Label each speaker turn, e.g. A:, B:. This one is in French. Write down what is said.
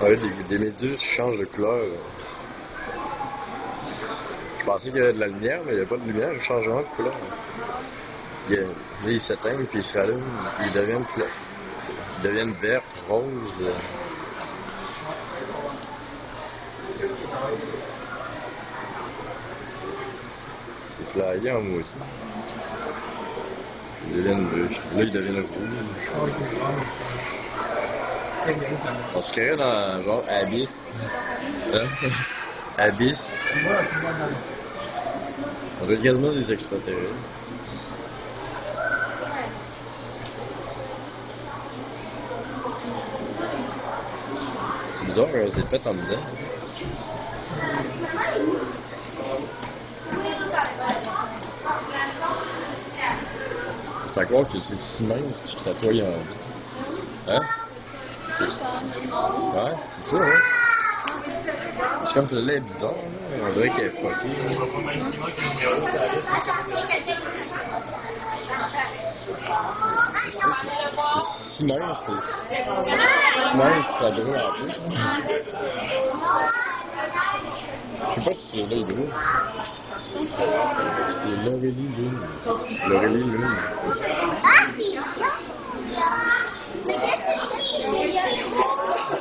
A: Ouais, des méduses qui changent de couleur. Je pensais qu'il y avait de la lumière, mais il n'y a pas de lumière, ils changent vraiment de couleur. Là, ils s'éteignent, puis ils se rallument, puis ils deviennent verts, roses. C'est flyé en moi aussi. Ils deviennent bleus. Là, ils deviennent rouges. On se créerait dans genre Abyss. Hein? Abyss. On dirait quasiment des extraterrestres. C'est bizarre, on s'est fait en dedans. C'est à croire que c'est si mince puis que ça soit en... Hein? Ouais, c'est ça, hein? C'est comme celle-là est bizarre, là. On dirait qu'elle est fuckée. C'est si mince, c'est si mince que ça brûle en plus. Je sais pas si celui-là est gros. C'est l'Aurélie Lune. L'Aurélie Lune.
B: Ah, c'est ça! Mais qu'est-ce que c'est?